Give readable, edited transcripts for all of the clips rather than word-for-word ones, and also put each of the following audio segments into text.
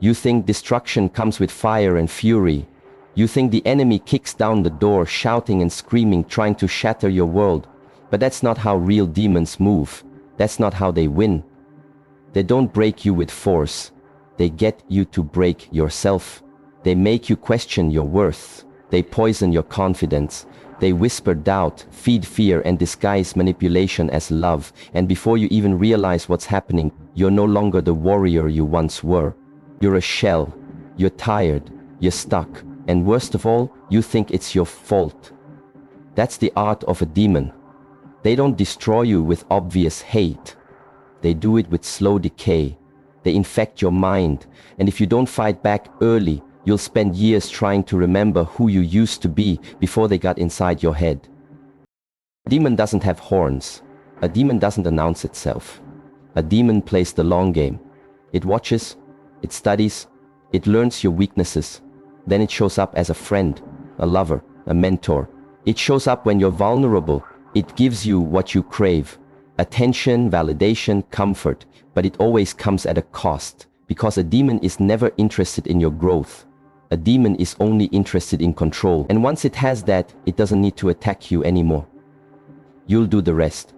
You think destruction comes with fire and fury. You think the enemy kicks down the door, shouting and screaming, trying to shatter your world. But that's not how real demons move. That's not how they win. They don't break you with force. They get you to break yourself. They make you question your worth. They poison your confidence. They whisper doubt, feed fear, and disguise manipulation as love. And before you even realize what's happening, you're no longer the warrior you once were. You're a shell. You're tired. You're stuck. And worst of all, you think it's your fault. That's the art of a demon. They don't destroy you with obvious hate. They do it with slow decay. They infect your mind. And if you don't fight back early, you'll spend years trying to remember who you used to be before they got inside your head. A demon doesn't have horns. A demon doesn't announce itself. A demon plays the long game. It watches, it studies, it learns your weaknesses. Then it shows up as a friend, a lover, a mentor. It shows up when you're vulnerable. It gives you what you crave. Attention, validation, comfort. But it always comes at a cost. Because a demon is never interested in your growth. A demon is only interested in control. And once it has that, it doesn't need to attack you anymore. You'll do the rest.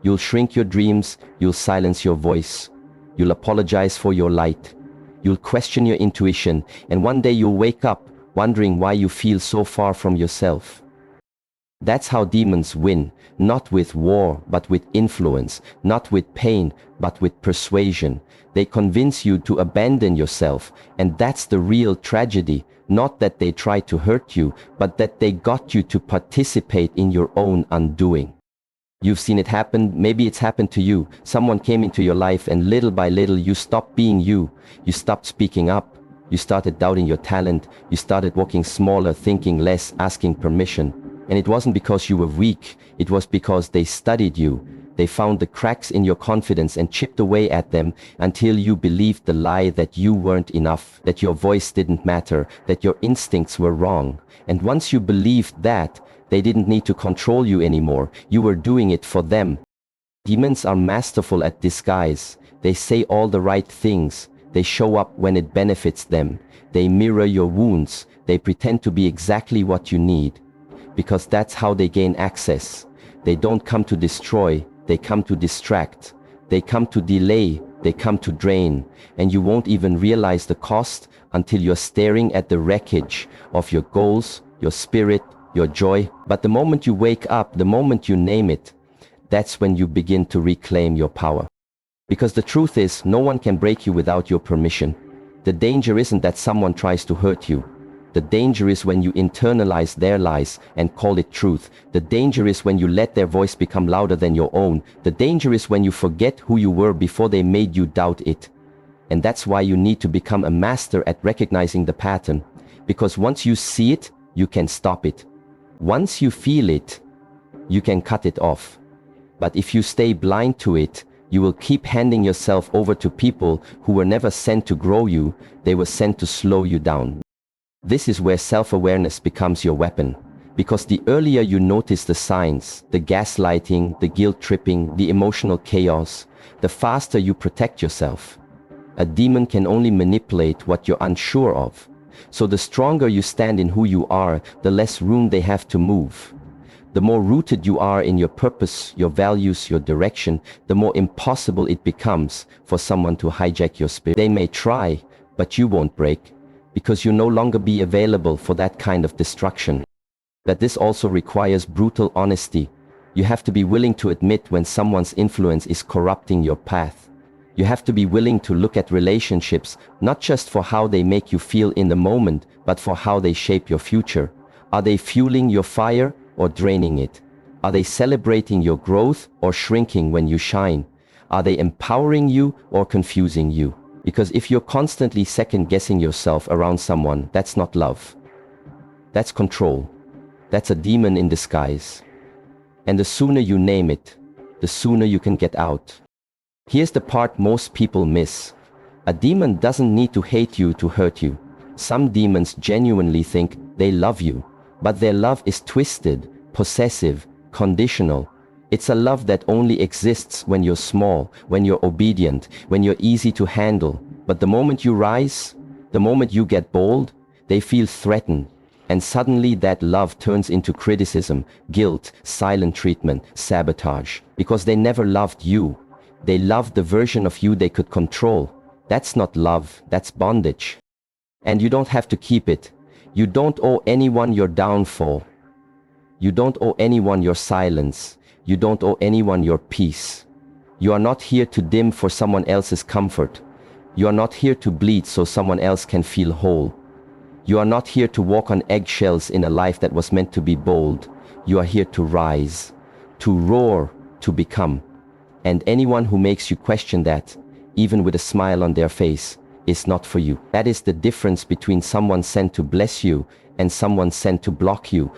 You'll shrink your dreams. You'll silence your voice. You'll apologize for your light. You'll question your intuition. And one day you'll wake up wondering why you feel so far from yourself. That's how demons win. Not with war, but with influence. Not with pain, but with persuasion. They convince you to abandon yourself. And that's the real tragedy. Not that they tried to hurt you, but that they got you to participate in your own undoing. You've seen it happen. Maybe it's happened to you. Someone came into your life and little by little you stopped being you. You stopped speaking up. You started doubting your talent. You started walking smaller, thinking less, asking permission. And it wasn't because you were weak. It was because they studied you. They found the cracks in your confidence and chipped away at them until you believed the lie that you weren't enough, that your voice didn't matter, that your instincts were wrong. And once you believed that, they didn't need to control you anymore. You were doing it for them. Demons are masterful at disguise. They say all the right things. They show up when it benefits them. They mirror your wounds. They pretend to be exactly what you need. Because that's how they gain access. They don't come to destroy, they come to distract. They come to delay, they come to drain. And you won't even realize the cost until you're staring at the wreckage of your goals, your spirit, your joy. But the moment you wake up, the moment you name it, that's when you begin to reclaim your power. Because the truth is, no one can break you without your permission. The danger isn't that someone tries to hurt you. The danger is when you internalize their lies and call it truth. The danger is when you let their voice become louder than your own. The danger is when you forget who you were before they made you doubt it. And that's why you need to become a master at recognizing the pattern. Because once you see it, you can stop it. Once you feel it, you can cut it off. But if you stay blind to it, you will keep handing yourself over to people who were never sent to grow you. They were sent to slow you down. This is where self-awareness becomes your weapon. Because the earlier you notice the signs, the gaslighting, the guilt-tripping, the emotional chaos, the faster you protect yourself. A demon can only manipulate what you're unsure of. So the stronger you stand in who you are, the less room they have to move. The more rooted you are in your purpose, your values, your direction, the more impossible it becomes for someone to hijack your spirit. They may try, but you won't break. Because you no longer be available for that kind of destruction. But this also requires brutal honesty. You have to be willing to admit when someone's influence is corrupting your path. You have to be willing to look at relationships, not just for how they make you feel in the moment, but for how they shape your future. Are they fueling your fire or draining it? Are they celebrating your growth or shrinking when you shine? Are they empowering you or confusing you? Because if you're constantly second-guessing yourself around someone, that's not love. That's control. That's a demon in disguise. And the sooner you name it, the sooner you can get out. Here's the part most people miss. A demon doesn't need to hate you to hurt you. Some demons genuinely think they love you, but their love is twisted, possessive, conditional. It's a love that only exists when you're small, when you're obedient, when you're easy to handle. But the moment you rise, the moment you get bold, they feel threatened. And suddenly that love turns into criticism, guilt, silent treatment, sabotage. Because they never loved you. They loved the version of you they could control. That's not love, that's bondage. And you don't have to keep it. You don't owe anyone your downfall. You don't owe anyone your silence. You don't owe anyone your peace. You are not here to dim for someone else's comfort. You are not here to bleed so someone else can feel whole. You are not here to walk on eggshells in a life that was meant to be bold. You are here to rise, to roar, to become. And anyone who makes you question that, even with a smile on their face, is not for you. That is the difference between someone sent to bless you and someone sent to block you.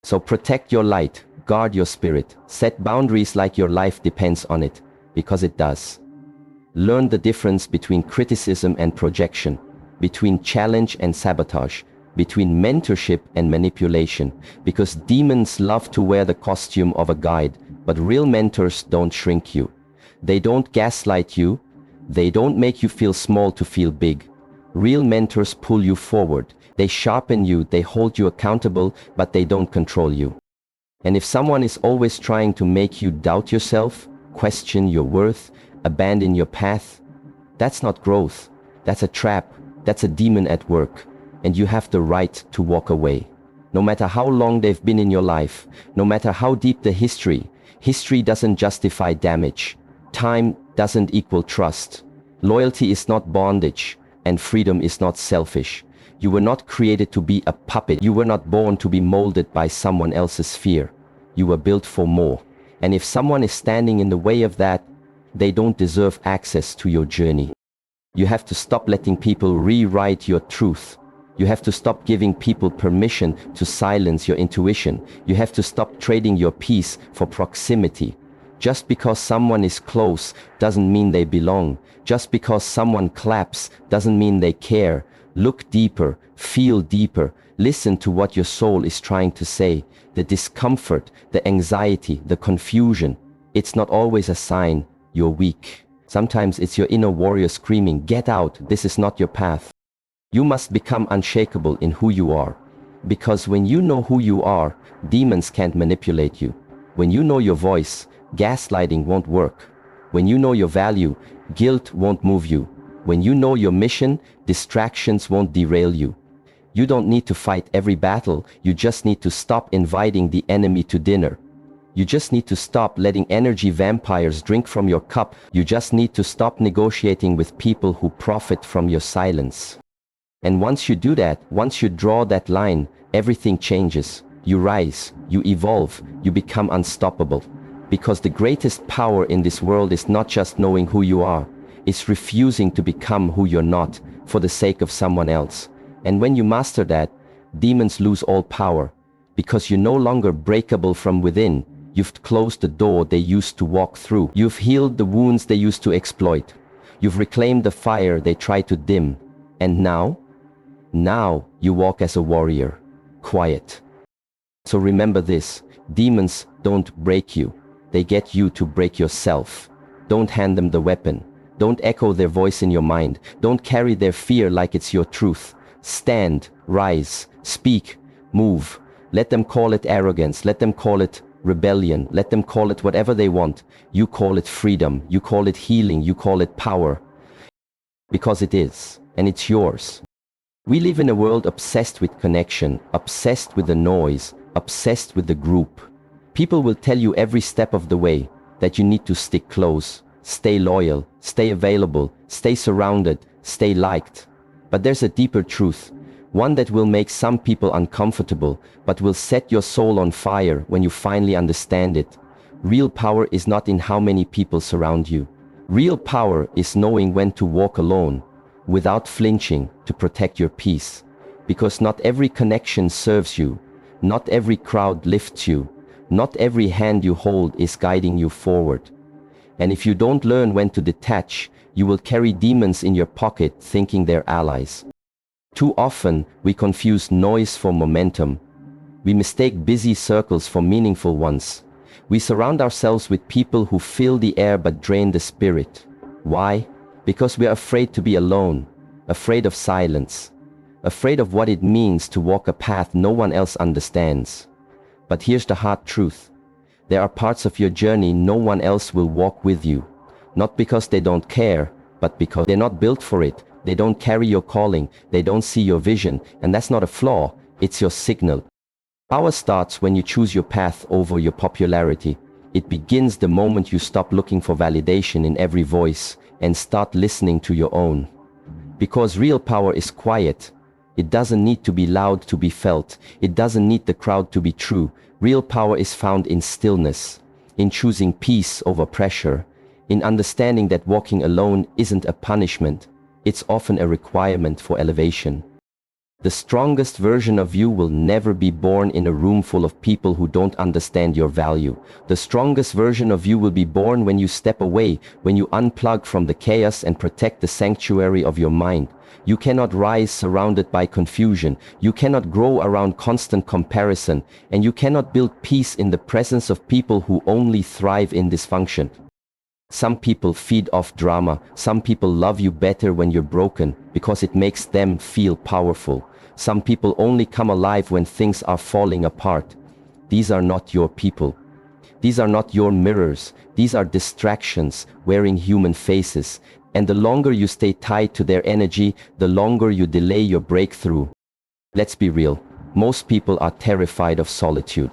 So protect your light, guard your spirit, set boundaries like your life depends on it, because it does. Learn the difference between criticism and projection, between challenge and sabotage, between mentorship and manipulation, because demons love to wear the costume of a guide, but real mentors don't shrink you. They don't gaslight you. They don't make you feel small to feel big. Real mentors pull you forward. They sharpen you, they hold you accountable, but they don't control you. And if someone is always trying to make you doubt yourself, question your worth, abandon your path, that's not growth. That's a trap. That's a demon at work. And you have the right to walk away. No matter how long they've been in your life, no matter how deep the history, history doesn't justify damage. Time doesn't equal trust. Loyalty is not bondage, and freedom is not selfish. You were not created to be a puppet. You were not born to be molded by someone else's fear. You were built for more. And if someone is standing in the way of that, they don't deserve access to your journey. You have to stop letting people rewrite your truth. You have to stop giving people permission to silence your intuition. You have to stop trading your peace for proximity. Just because someone is close doesn't mean they belong. Just because someone claps doesn't mean they care. Look deeper, feel deeper, listen to what your soul is trying to say. The discomfort, the anxiety, the confusion, it's not always a sign you're weak. Sometimes it's your inner warrior screaming, "Get out, this is not your path." You must become unshakable in who you are. Because when you know who you are, demons can't manipulate you. When you know your voice, gaslighting won't work. When you know your value, guilt won't move you. When you know your mission, distractions won't derail you. You don't need to fight every battle, you just need to stop inviting the enemy to dinner. You just need to stop letting energy vampires drink from your cup. You just need to stop negotiating with people who profit from your silence. And once you do that, once you draw that line, everything changes. You rise, you evolve, you become unstoppable. Because the greatest power in this world is not just knowing who you are, it's refusing to become who you're not for the sake of someone else. And when you master that, demons lose all power. Because you're no longer breakable from within. You've closed the door they used to walk through. You've healed the wounds they used to exploit. You've reclaimed the fire they tried to dim. And now you walk as a warrior, quiet. So remember this, demons don't break you. They get you to break yourself. Don't hand them the weapon. Don't echo their voice in your mind. Don't carry their fear like it's your truth. Stand, rise, speak, move. Let them call it arrogance. Let them call it rebellion. Let them call it whatever they want. You call it freedom. You call it healing. You call it power. Because it is, and it's yours. We live in a world obsessed with connection, obsessed with the noise, obsessed with the group. People will tell you every step of the way that you need to stick close, stay loyal, stay available, stay surrounded, stay liked. But there's a deeper truth, one that will make some people uncomfortable, but will set your soul on fire when you finally understand it. Real power is not in how many people surround you. Real power is knowing when to walk alone, without flinching, to protect your peace. Because not every connection serves you, not every crowd lifts you, not every hand you hold is guiding you forward. And if you don't learn when to detach, you will carry demons in your pocket thinking they're allies. Too often, we confuse noise for momentum. We mistake busy circles for meaningful ones. We surround ourselves with people who fill the air but drain the spirit. Why? Because we are afraid to be alone, afraid of silence, afraid of what it means to walk a path no one else understands. But here's the hard truth. There are parts of your journey no one else will walk with you. Not because they don't care, but because they're not built for it. They don't carry your calling, they don't see your vision, and that's not a flaw, it's your signal. Power starts when you choose your path over your popularity. It begins the moment you stop looking for validation in every voice and start listening to your own. Because real power is quiet. It doesn't need to be loud to be felt. It doesn't need the crowd to be true. Real power is found in stillness, in choosing peace over pressure, in understanding that walking alone isn't a punishment. It's often a requirement for elevation. The strongest version of you will never be born in a room full of people who don't understand your value. The strongest version of you will be born when you step away, when you unplug from the chaos and protect the sanctuary of your mind. You cannot rise surrounded by confusion. You cannot grow around constant comparison. And you cannot build peace in the presence of people who only thrive in dysfunction. Some people feed off drama. Some people love you better when you're broken because it makes them feel powerful. Some people only come alive when things are falling apart. These are not your people. These are not your mirrors. These are distractions wearing human faces. And the longer you stay tied to their energy, the longer you delay your breakthrough. Let's be real. Most people are terrified of solitude.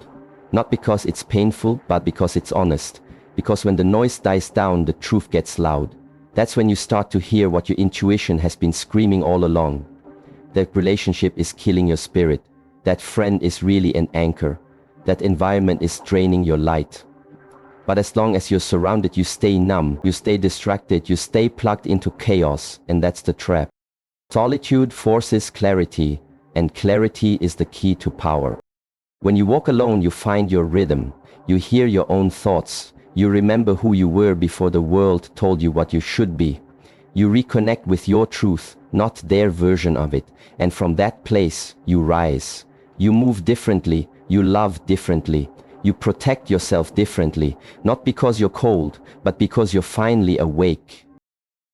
Not because it's painful, but because it's honest. Because when the noise dies down, the truth gets loud. That's when you start to hear what your intuition has been screaming all along. That relationship is killing your spirit. That friend is really an anchor. That environment is draining your light. But as long as you're surrounded, you stay numb, you stay distracted, you stay plugged into chaos, and that's the trap. Solitude forces clarity, and clarity is the key to power. When you walk alone, you find your rhythm. You hear your own thoughts. You remember who you were before the world told you what you should be. You reconnect with your truth, not their version of it. And from that place, you rise. You move differently. You love differently. You protect yourself differently. Not because you're cold, but because you're finally awake.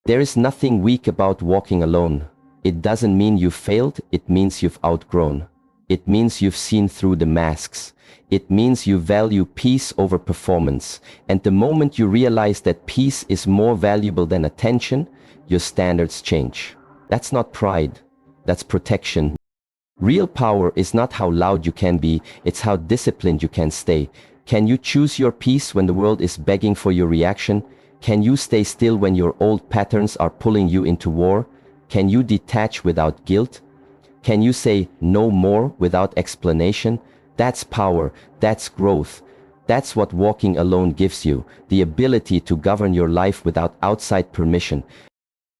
There is nothing weak about walking alone. It doesn't mean you failed. It means you've outgrown. It means you've seen through the masks. It means you value peace over performance. And the moment you realize that peace is more valuable than attention, your standards change. That's not pride. That's protection. Real power is not how loud you can be, it's how disciplined you can stay. Can you choose your peace when the world is begging for your reaction? Can you stay still when your old patterns are pulling you into war? Can you detach without guilt? Can you say no more without explanation? That's power, that's growth. That's what walking alone gives you, the ability to govern your life without outside permission.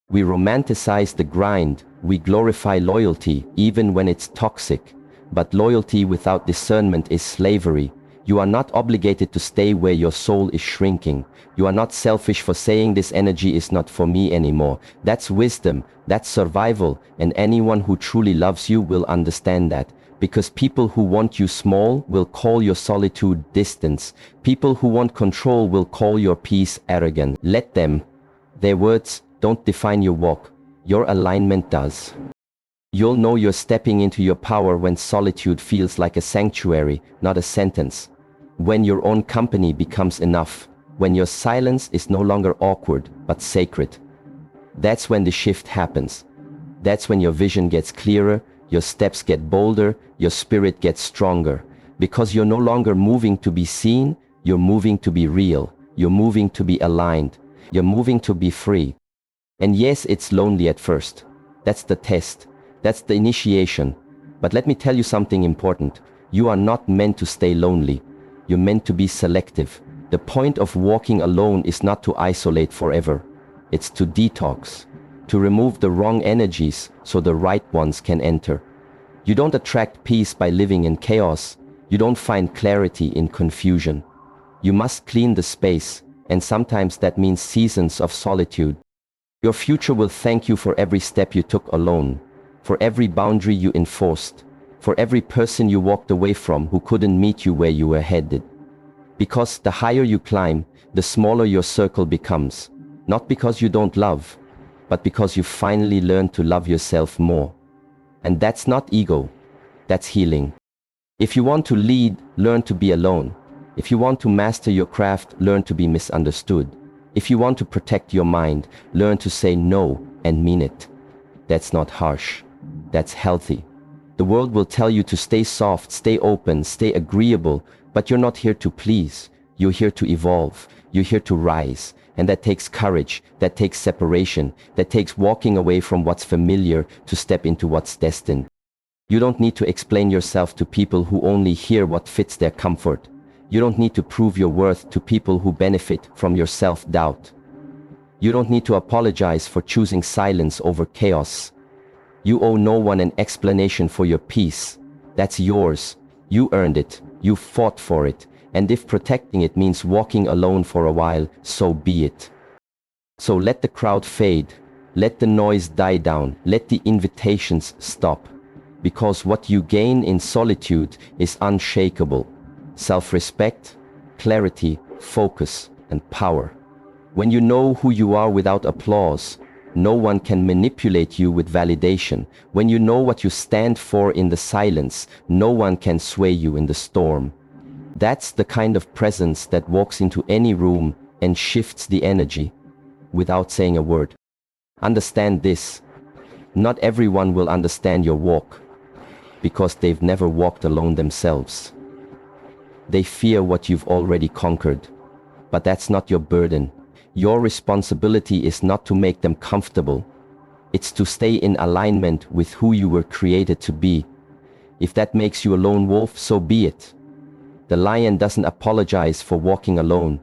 We romanticize the grind, we glorify loyalty, even when it's toxic. But loyalty without discernment is slavery. You are not obligated to stay where your soul is shrinking. You are not selfish for saying this energy is not for me anymore. That's wisdom, that's survival, and anyone who truly loves you will understand that. Because people who want you small will call your solitude distance. People who want control will call your peace arrogant. Let them. Their words don't define your walk. Your alignment does. You'll know you're stepping into your power when solitude feels like a sanctuary, not a sentence. When your own company becomes enough. When your silence is no longer awkward, but sacred. That's when the shift happens. That's when your vision gets clearer, your steps get bolder, your spirit gets stronger. Because you're no longer moving to be seen, you're moving to be real. You're moving to be aligned. You're moving to be free. And yes, it's lonely at first. That's the test. That's the initiation. But let me tell you something important. You are not meant to stay lonely. You're meant to be selective. The point of walking alone is not to isolate forever. It's to detox. To remove the wrong energies so the right ones can enter. You don't attract peace by living in chaos. You don't find clarity in confusion. You must clean the space, and sometimes that means seasons of solitude. Your future will thank you for every step you took alone, for every boundary you enforced, for every person you walked away from who couldn't meet you where you were headed. Because the higher you climb, the smaller your circle becomes. Not because you don't love, but because you finally learned to love yourself more. And that's not ego, that's healing. If you want to lead, learn to be alone. If you want to master your craft, learn to be misunderstood. If you want to protect your mind, learn to say no and mean it. That's not harsh, that's healthy. The world will tell you to stay soft, stay open, stay agreeable, but you're not here to please. You're here to evolve. You're here to rise. And that takes courage, that takes separation, that takes walking away from what's familiar to step into what's destined. You don't need to explain yourself to people who only hear what fits their comfort. You don't need to prove your worth to people who benefit from your self-doubt. You don't need to apologize for choosing silence over chaos. You owe no one an explanation for your peace. That's yours. You earned it. You fought for it. And if protecting it means walking alone for a while, so be it. So let the crowd fade. Let the noise die down. Let the invitations stop. Because what you gain in solitude is unshakable. Self-respect, clarity, focus, and power. When you know who you are without applause, no one can manipulate you with validation. When you know what you stand for in the silence, no one can sway you in the storm. That's the kind of presence that walks into any room and shifts the energy without saying a word. Understand this. Not everyone will understand your walk because they've never walked alone themselves. They fear what you've already conquered, but that's not your burden. Your responsibility is not to make them comfortable. It's to stay in alignment with who you were created to be. If that makes you a lone wolf, so be it. The lion doesn't apologize for walking alone.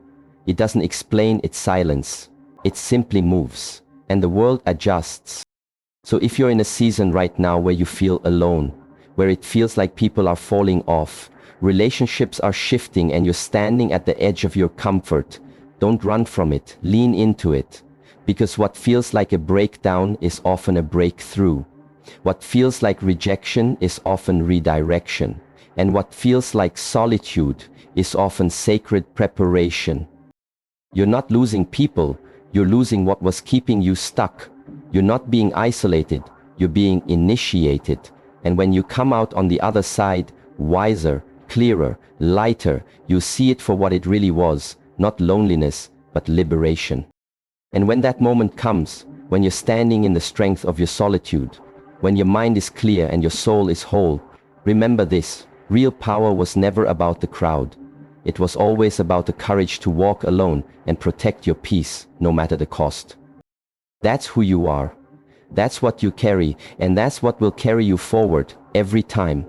It doesn't explain its silence. It simply moves, and the world adjusts. So if you're in a season right now where you feel alone, where it feels like people are falling off, relationships are shifting and you're standing at the edge of your comfort, don't run from it, lean into it. Because what feels like a breakdown is often a breakthrough. What feels like rejection is often redirection. And what feels like solitude is often sacred preparation. You're not losing people, you're losing what was keeping you stuck. You're not being isolated, you're being initiated. And when you come out on the other side, wiser, clearer, lighter, you see it for what it really was, not loneliness, but liberation. And when that moment comes, when you're standing in the strength of your solitude, when your mind is clear and your soul is whole, remember this. Real power was never about the crowd. It was always about the courage to walk alone and protect your peace, no matter the cost. That's who you are. That's what you carry, and that's what will carry you forward every time.